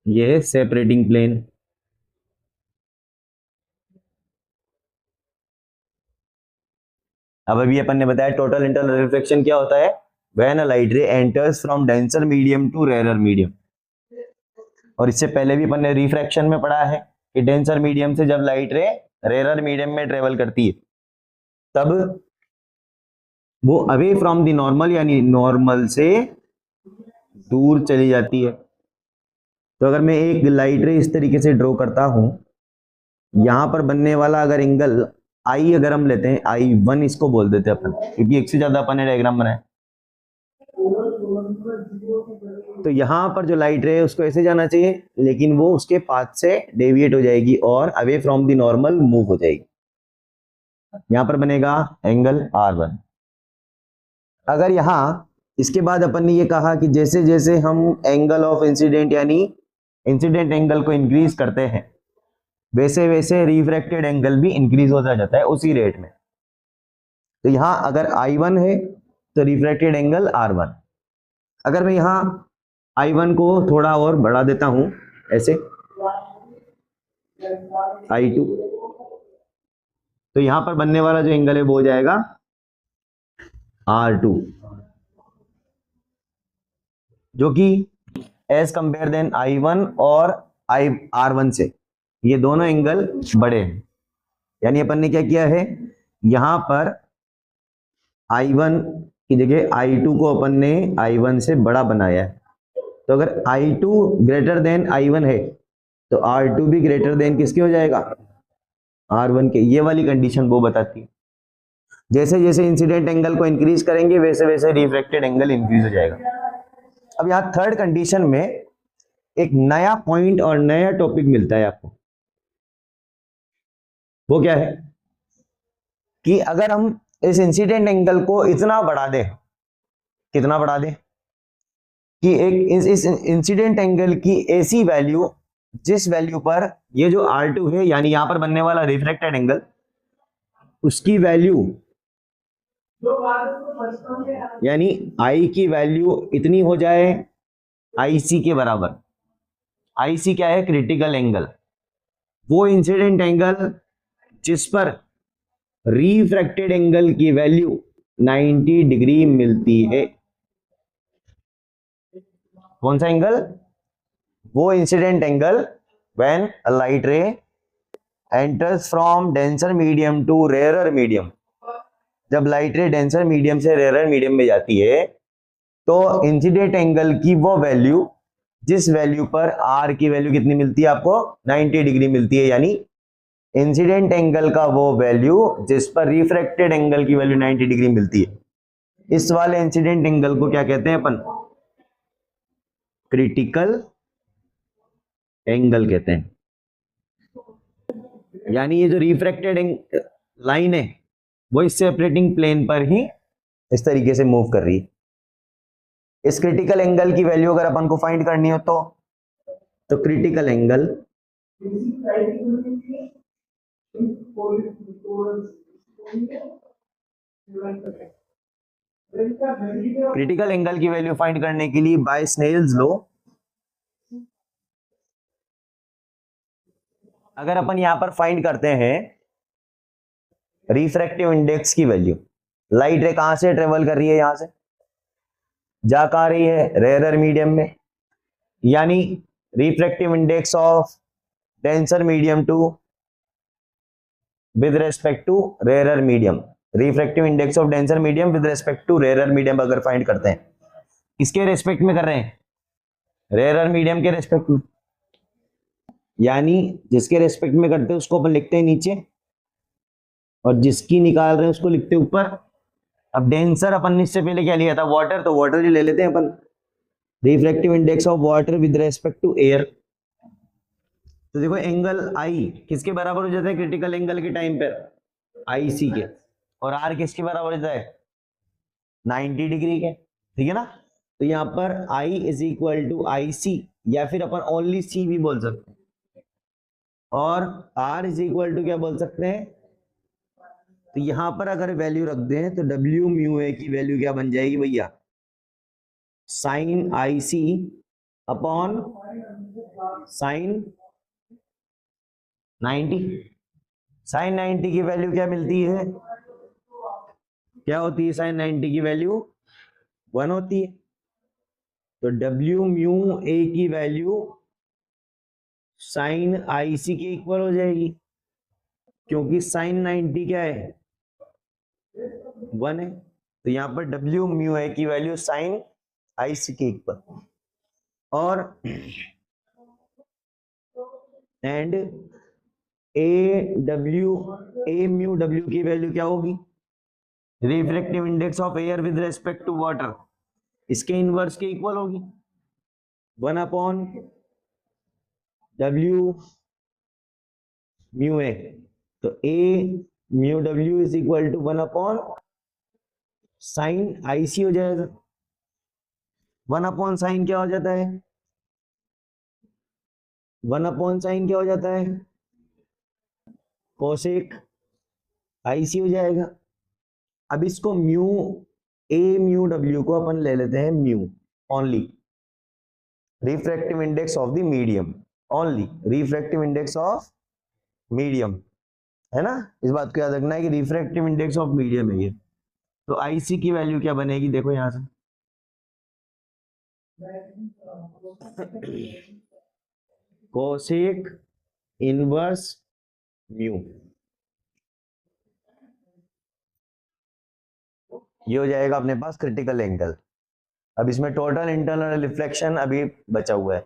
ये है separating plane. अब अभी अपन ने बताया टोटल इंटरनल रिफ्लेक्शन क्या होता है, when a light ray enters from denser medium to rarer medium. और इससे पहले भी अपन ने रिफ्रैक्शन में पढ़ा है कि डेंसर मीडियम से जब लाइट रे रेरर मीडियम में ट्रेवल करती है तब वो अवे फ्रॉम द नॉर्मल यानी नॉर्मल से दूर चली जाती है। तो अगर मैं एक लाइट रे इस तरीके से ड्रॉ करता हूं, यहां पर बनने वाला अगर एंगल आई अगर हम लेते हैं I1 इसको बोल देते हैं अपन, क्योंकि एक से ज्यादा अपन ने डायग्राम बनाया। तो यहां पर जो लाइट रे है उसको ऐसे जाना चाहिए, लेकिन वो उसके पाथ से डेविएट हो जाएगी और away from the normal move हो जाएगी। यहां पर बनेगा एंगल R1। अगर यहां इसके बाद अपन ने ये कहा कि जैसे जैसे हम एंगल ऑफ इंसिडेंट यानी इंसिडेंट एंगल को इंक्रीज करते हैं वैसे वैसे रिफ्रैक्टेड एंगल भी इंक्रीज होता जाता है उसी रेट में। तो यहां अगर I1 है तो रिफ्रैक्टेड एंगल R1। अगर मैं यहां I1 को थोड़ा और बढ़ा देता हूं ऐसे I2, तो यहां पर बनने वाला जो एंगल है वो हो जाएगा R2, जो कि एज कंपेयर देन I1 और R1 से ये दोनों एंगल बड़े हैं। यानी अपन ने क्या किया है, यहां पर I1 की जगह I2 को अपन ने I1 से बड़ा बनाया है। तो अगर I2 ग्रेटर देन I1 है तो R2 भी ग्रेटर देन किसके हो जाएगा, R1 के। ये वाली कंडीशन वो बताती है। जैसे जैसे इंसिडेंट एंगल को इंक्रीज करेंगे वैसे वैसे रिफ्रैक्टेड एंगल इंक्रीज हो जाएगा। अब यहां थर्ड कंडीशन में एक नया पॉइंट और नया टॉपिक मिलता है आपको। वो क्या है कि अगर हम इस इंसिडेंट एंगल को इतना बढ़ा दें, कितना बढ़ा दें कि एक इस इंसिडेंट एंगल की ऐसी वैल्यू जिस वैल्यू पर ये जो R2 है यानी यहां पर बनने वाला रिफ्रैक्टेड एंगल उसकी वैल्यू यानी I की वैल्यू इतनी हो जाए IC के बराबर। IC क्या है, क्रिटिकल एंगल। वो इंसिडेंट एंगल जिस पर रिफ्रैक्टेड एंगल की वैल्यू 90 डिग्री मिलती है। कौन सा एंगल, वो incident angle when a light ray enters from denser medium to rarer medium. जब लाइट रे डेंसर मीडियम से रेयरर मीडियम में जाती है तो इंसिडेंट एंगल की वो वैल्यू जिस वैल्यू पर आर की वैल्यू कितनी मिलती है आपको, 90 डिग्री मिलती है। यानी इंसिडेंट एंगल का वो वैल्यू जिस पर रिफ्रैक्टेड एंगल की वैल्यू 90 डिग्री मिलती है, इस वाले इंसिडेंट एंगल को क्या कहते हैं अपन, क्रिटिकल एंगल कहते हैं। यानी ये जो रिफ्रैक्टेड लाइन है वो इस सेपरेटिंग प्लेन पर ही इस तरीके से मूव कर रही है। इस क्रिटिकल एंगल की वैल्यू अगर अपन को फाइंड करनी हो तो क्रिटिकल एंगल क्रिटिकल एंगल की वैल्यू फाइंड करने के लिए बाय स्नेल्स लॉ अगर अपन यहां पर फाइंड करते हैं रिफ्रैक्टिव इंडेक्स की वैल्यू, लाइट रे कहां से ट्रेवल कर रही है, यहां से जा कहां रही है, रेयरर मीडियम में। यानी refractive index of denser medium to with respect to rarer medium, refractive index of denser medium with respect to rarer medium अगर फाइंड करते हैं, किसके रेस्पेक्ट में कर रहे हैं, रेयरर मीडियम के रेस्पेक्ट में। यानी जिसके रेस्पेक्ट में करते हैं उसको अपन लिखते हैं नीचे और जिसकी निकाल रहे हैं उसको लिखते हैं ऊपर। अब डेंसर अपन ने इससे पहले क्या लिया था, वाटर, तो वाटर ही ले लेते हैं अपन, refractive index of water with respect to air. तो देखो एंगल आई किसके बराबर हो जाता है क्रिटिकल एंगल के टाइम पर, IC के, और आर किसके बराबर हो जाता है, 90 डिग्री के, ठीक है ना। तो यहां पर I is equal to IC या फिर अपन ओनली C भी बोल सकते हैं, और R इज इक्वल टू क्या बोल सकते हैं। तो यहां पर अगर वैल्यू रख दें तो W म्यू ए की वैल्यू क्या बन जाएगी भैया, sine IC upon sine 90, sine 90 की वैल्यू क्या मिलती है, क्या होती है साइन 90 की वैल्यू 1 होती है। तो डब्ल्यू म्यू ए की वैल्यू साइन आईसी के इक्वल हो जाएगी, क्योंकि साइन 90 क्या है 1 है। तो यहां पर डब्ल्यू म्यू ए की वैल्यू साइन आईसी के इक्वल, और एंड ए म्यू डब्ल्यू की वैल्यू क्या होगी, refractive index of air with respect to water, इसके इनवर्स के इक्वल होगी 1 अपॉन डब्ल्यू म्यू ए। तो A mu W is equal to 1 upon sine IC हो जाएगा। 1 अपॉन साइन क्या हो जाता है, 1 अपॉन साइन क्या हो जाता है, कोसेक आईसी हो जाएगा। अब इसको म्यू ए म्यू डब्ल्यू को अपन ले लेते हैं mu only, refractive index of the medium, only refractive index of medium, है ना। इस बात को याद रखना है कि रिफ्रैक्टिव इंडेक्स ऑफ मीडियम है ये। तो आईसी की वैल्यू क्या बनेगी, देखो यहां से कोसेक इनवर्स म्यू, ये हो जाएगा अपने पास क्रिटिकल एंगल। अब इसमें टोटल इंटरनल रिफ्लेक्शन अभी बचा हुआ है,